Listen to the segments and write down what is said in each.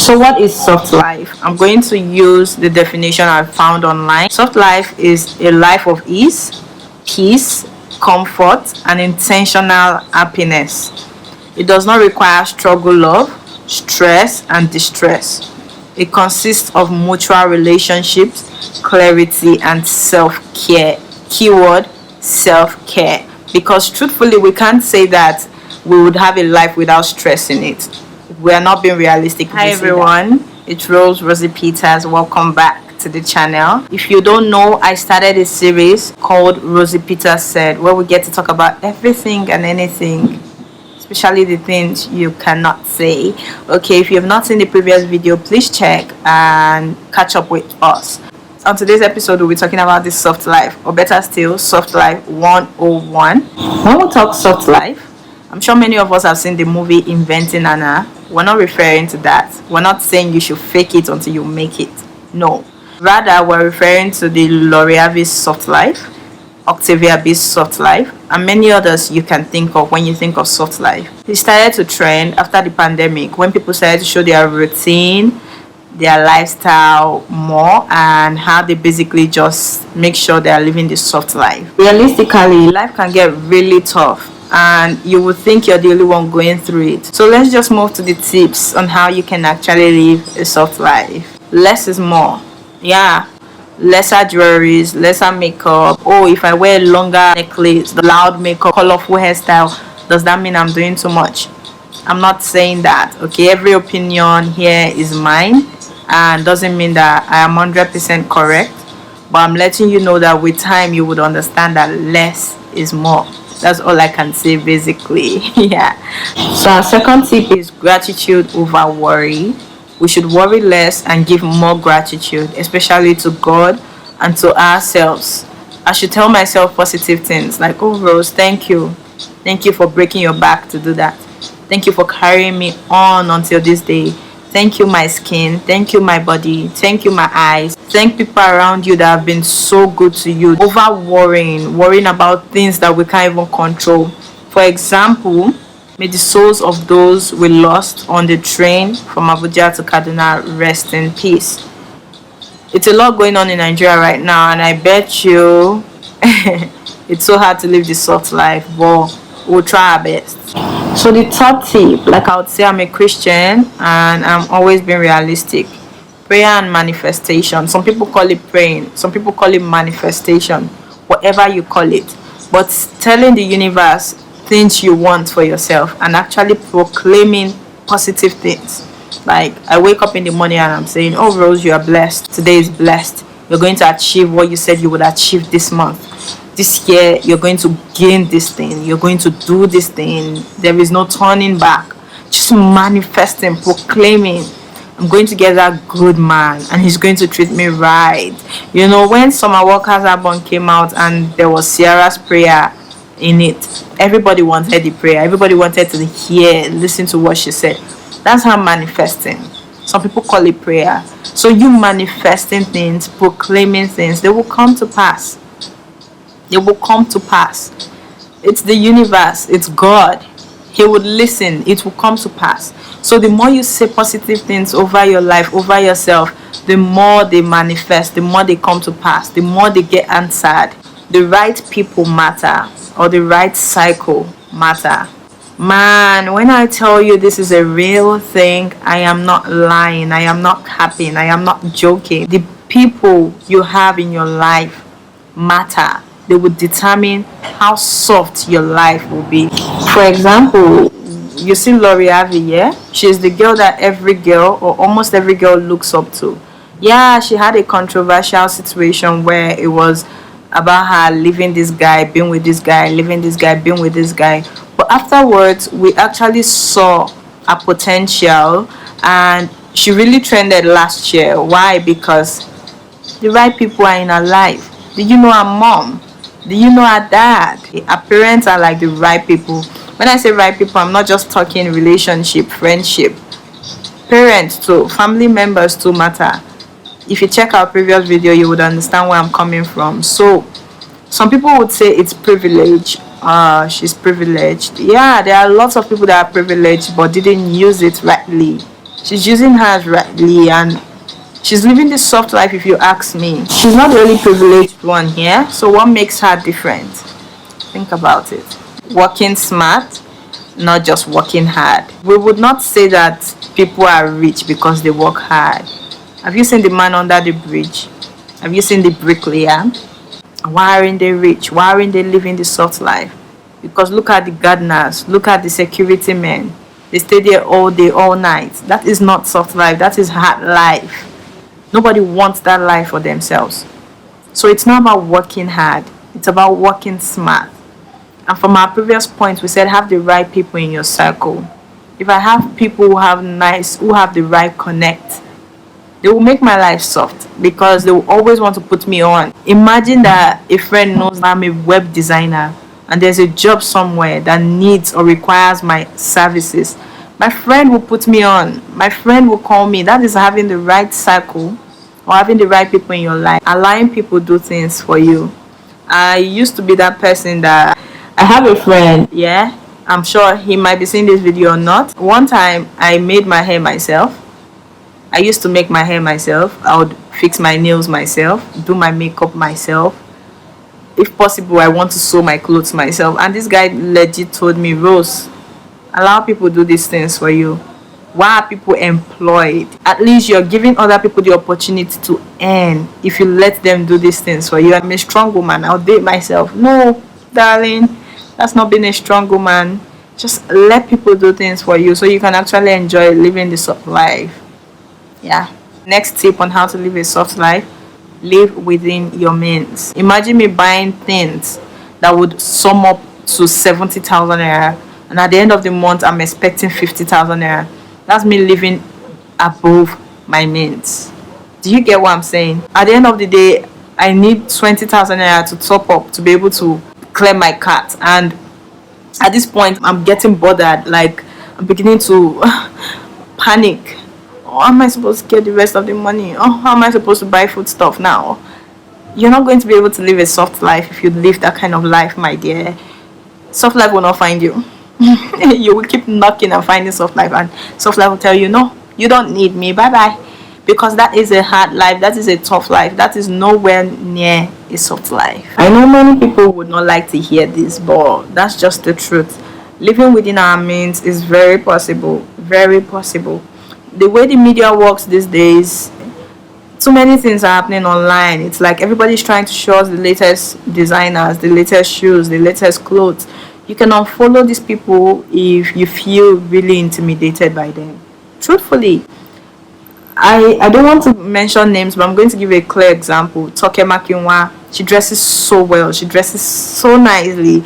So what is soft life? I'm going to use the definition I found online. Soft life is a life of ease, peace, comfort, and intentional happiness. It does not require struggle, love, stress, and distress. It consists of mutual relationships, clarity, and self-care. Keyword, self-care. Because truthfully, we can't say that we would have a life without stress in it. We are not being realistic. Hi everyone, it's Roszy Peterz. Welcome back to the channel. If you don't know, I started a series called Roszy Peterz Said, where we get to talk about everything and anything, especially the things you cannot say. Okay, if you have not seen the previous video, please check and catch up with us. On today's episode, we'll be talking about this soft life, or better still, soft life 101. When we talk soft life, I'm sure many of us have seen the movie Inventing Anna. We're not referring to that. We're not saying you should fake it until you make it. No. Rather, we're referring to the L'Oreal's soft life, Octavia B's soft life, and many others you can think of when you think of soft life. It started to trend after the pandemic, when people started to show their routine, their lifestyle more, and how they basically just make sure they are living this soft life. Realistically, life can get really tough, and you would think you're the only one going through it. So let's just move to the tips on how you can actually live a soft life. Less is more. Yeah. Lesser jewelries, lesser makeup. Oh, if I wear a longer necklace, the loud makeup, colorful hairstyle, does that mean I'm doing too much? I'm not saying that. Okay, every opinion here is mine and doesn't mean that I am 100% correct, but I'm letting you know that with time you would understand that less is more. That's all I can say basically. Yeah. So our second tip is gratitude over worry. We should worry less and give more gratitude, especially to God and to ourselves. I should tell myself positive things like, oh Rose, thank you. Thank you for breaking your back to do that. Thank you for carrying me on until this day. Thank you, my skin. Thank you, my body. Thank you, my eyes. Thank people around you that have been so good to you. Over worrying about things that we can't even control. For example, may the souls of those we lost on the train from Abuja to Kaduna rest in peace. It's a lot going on in Nigeria right now, and I bet you it's so hard to live this soft life, but we'll try our best. So the top tip, like I would say, I'm a Christian and I'm always being realistic. Prayer and manifestation. Some people call it praying, some people call it manifestation, whatever you call it. But telling the universe things you want for yourself and actually proclaiming positive things. Like I wake up in the morning and I'm saying, oh Rose, you are blessed. Today is blessed. You're going to achieve what you said you would achieve this month. This year you're going to gain this thing. You're going to do this thing. There is no turning back. Just manifesting, proclaiming, I'm going to get that good man and he's going to treat me right. You know, when Summer Walker's album came out and there was Ciara's prayer in it, everybody wanted the prayer. Everybody wanted to hear, listen to what she said. That's how manifesting. Some people call it prayer. So you manifesting things, proclaiming things, they will come to pass. They will come to pass. It's the universe. It's God. He would listen. It will come to pass. So the more you say positive things over your life, over yourself, the more they manifest, the more they come to pass, the more they get answered. The right people matter, or the right cycle matter. Man, when I tell you this is a real thing, I am not lying. I am not capping. I am not joking. The people you have in your life matter. They will determine how soft your life will be. For example, you see L'Oreal, yeah? She's the girl that every girl, or almost every girl, looks up to. Yeah, she had a controversial situation where it was about her leaving this guy, being with this guy, leaving this guy, being with this guy. But afterwards, we actually saw a potential, and she really trended last year. Why? Because the right people are in her life. Did you know her mom? Do you know her dad? Her parents are like the right people. When I say right people, I'm not just talking relationship, friendship. Parents too, family members too matter. If you check our previous video, you would understand where I'm coming from. So some people would say it's privilege. She's privileged. Yeah, there are lots of people that are privileged but didn't use it rightly. She's using hers rightly, and she's living the soft life, if you ask me. She's not the only privileged one here. So what makes her different? Think about it. Working smart, not just working hard. We would not say that people are rich because they work hard. Have you seen the man under the bridge? Have you seen the bricklayer? Why aren't they rich? Why aren't they living the soft life? Because look at the gardeners, look at the security men. They stay there all day, all night. That is not soft life, that is hard life. Nobody wants that life for themselves. So it's not about working hard, it's about working smart. And from our previous point, we said have the right people in your circle. If I have people who have the right connect, they will make my life soft because they will always want to put me on. Imagine that a friend knows I'm a web designer and there's a job somewhere that needs or requires my services. My friend will put me on. My friend will call me. That is having the right circle or having the right people in your life. Allowing people do things for you. I used to be that person that I have a friend, yeah. I'm sure he might be seeing this video or not. One time I made my hair myself. I used to make my hair myself. I would fix my nails myself, do my makeup myself. If possible, I want to sew my clothes myself. And this guy legit told me, Rose, allow people to do these things for you. Why are people employed? At least you're giving other people the opportunity to earn if you let them do these things for you. I'm a strong woman. I'll date myself. No, darling, that's not being a strong woman. Just let people do things for you so you can actually enjoy living the soft life. Yeah. Next tip on how to live a soft life: live within your means. Imagine me buying things that would sum up to 70,000 naira, and at the end of the month I'm expecting 50,000 naira. That's me living above my means. Do you get what I'm saying? At the end of the day, I need 20,000 naira to top up to be able to clear my cart, and at this point I'm getting bothered. Like, I'm beginning to panic. Oh, how am I supposed to get the rest of the money? Oh, how am I supposed to buy food stuff now? You're not going to be able to live a soft life if you live that kind of life, my dear. Soft life will not find you. You will keep knocking and finding soft life, and soft life will tell you, no, you don't need me, bye bye. Because that is a hard life, that is a tough life, that is nowhere near a soft life. I know many people would not like to hear this, but that's just the truth. Living within our means is very possible, very possible. The way the media works these days, too many things are happening online. It's like everybody's trying to show us the latest designers, the latest shoes, the latest clothes. You can unfollow these people if you feel really intimidated by them. Truthfully, I don't want to mention names, but I'm going to give a clear example. Toke Makinwa, she dresses so well, she dresses so nicely.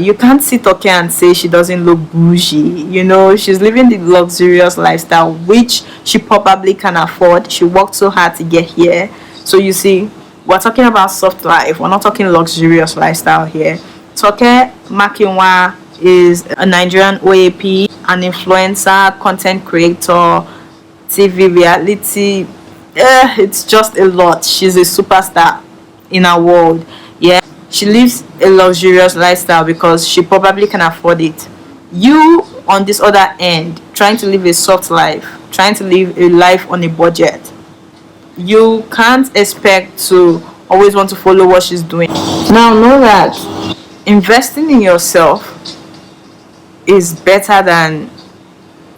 You can't see Toke and say she doesn't look bougie. You know, she's living the luxurious lifestyle, which she probably can afford. She worked so hard to get here. So you see, we're talking about soft life, we're not talking luxurious lifestyle here. Toke Makinwa is a Nigerian OAP, an influencer, content creator, TV reality. It's just a lot. She's a superstar in our world. Yeah, she lives a luxurious lifestyle because she probably can afford it. You, on this other end, trying to live a soft life, trying to live a life on a budget, you can't expect to always want to follow what she's doing. Now know that investing in yourself is better than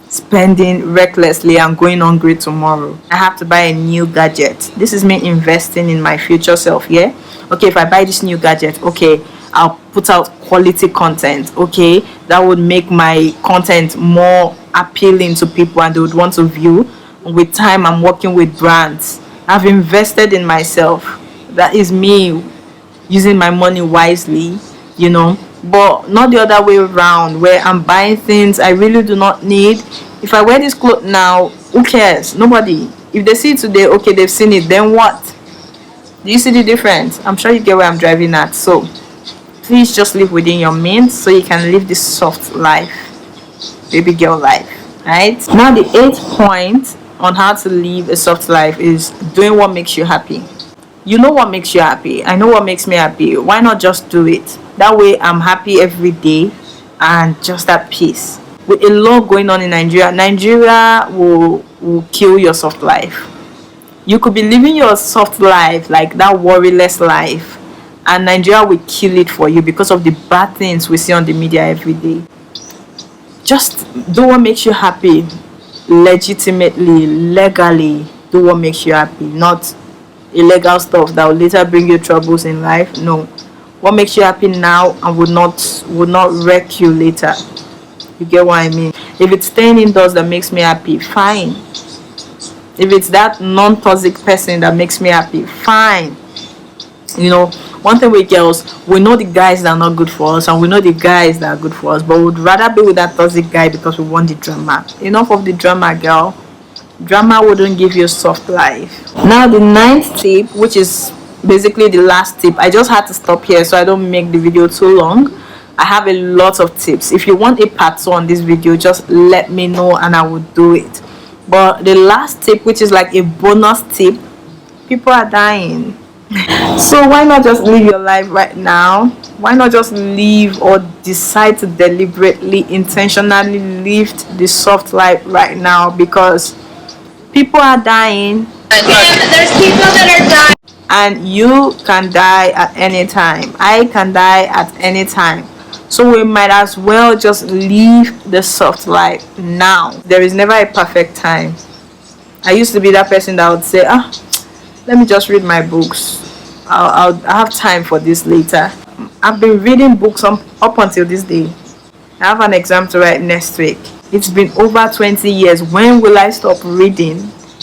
spending recklessly and going hungry tomorrow. I have to buy a new gadget. This is me investing in my future self. Yeah, okay, if I buy this new gadget, okay, I'll put out quality content. Okay, that would make my content more appealing to people and they would want to view. With time, I'm working with brands. I've invested in myself. That is me using my money wisely, you know, but not the other way around where I'm buying things I really do not need. If I wear this clothes now, who cares? Nobody. If they see it today, okay, they've seen it, then what? Do you see the difference? I'm sure you get where I'm driving at. So please just live within your means so you can live this soft life, baby girl life. Right now, the 8th point on how to live a soft life is doing what makes you happy. You know what makes you happy. I know what makes me happy. Why not just do it? That way I'm happy every day and just at peace. with a lot going on in Nigeria will kill your soft life. You could be living your soft life, like that worryless life, and Nigeria will kill it for you because of the bad things we see on the media every day. Just do what makes you happy, legitimately, legally. Do what makes you happy, not illegal stuff that will later bring you troubles in life. No, what makes you happy now and would not wreck you later. You get what I mean? If it's staying indoors that makes me happy, fine. If it's that non-toxic person that makes me happy, fine. You know, one thing with girls, we know the guys that are not good for us and we know the guys that are good for us, but we'd rather be with that toxic guy because we want the drama. Enough of the drama, girl. Drama wouldn't give you a soft life. Now the 9th tip, which is basically the last tip, I just had to stop here so I don't make the video too long. I have a lot of tips. If you want a part 2 on this video, just let me know and I will do it. But the last tip, which is like a bonus tip, people are dying. So why not just live your life right now? Why not just live or decide to deliberately, intentionally live the soft life right now? Because people are dying. There's people that are dying. And you can die at any time. I can die at any time. So we might as well just live the soft life now. There is never a perfect time. I used to be that person that would say, let me just read my books. I'll have time for this later. I've been reading books up until this day. I have an exam to write next week. It's been over 20 years. When will I stop reading?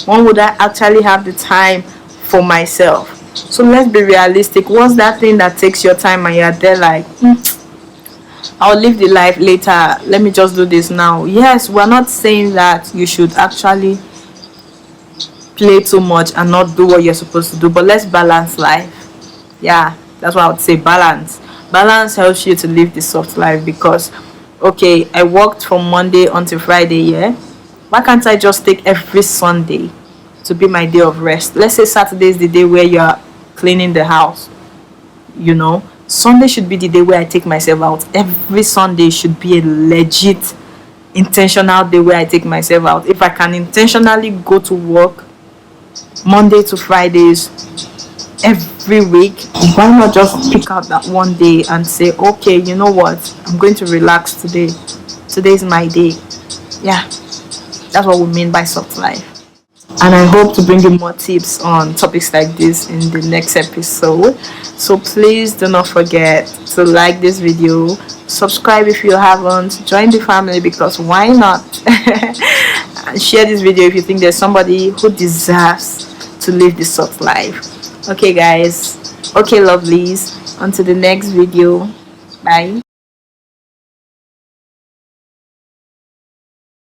When would I actually have the time for myself? So let's be realistic. What's that thing that takes your time and you're there like, I'll live the life later, let me just do this now? Yes, we're not saying that you should actually play too much and not do what you're supposed to do, but let's balance life. Yeah, that's what I would say. Balance helps you to live the soft life. Because okay, I worked from Monday until Friday, yeah, why can't I just take every Sunday to be my day of rest? Let's say Saturday is the day where you're cleaning the house, you know. Sunday should be the day where I take myself out. Every Sunday should be a legit, intentional day where I take myself out. If I can intentionally go to work Monday to Fridays every week, why not just pick out that one day and say, okay, you know what, I'm going to relax today. Today's my day. Yeah, that's what we mean by soft life. And I hope to bring you more tips on topics like this in the next episode. So please do not forget to like this video, subscribe if you haven't, join the family, because why not? And share this video if you think there's somebody who deserves to live the soft life. Okay guys, okay lovelies, until the next video, bye.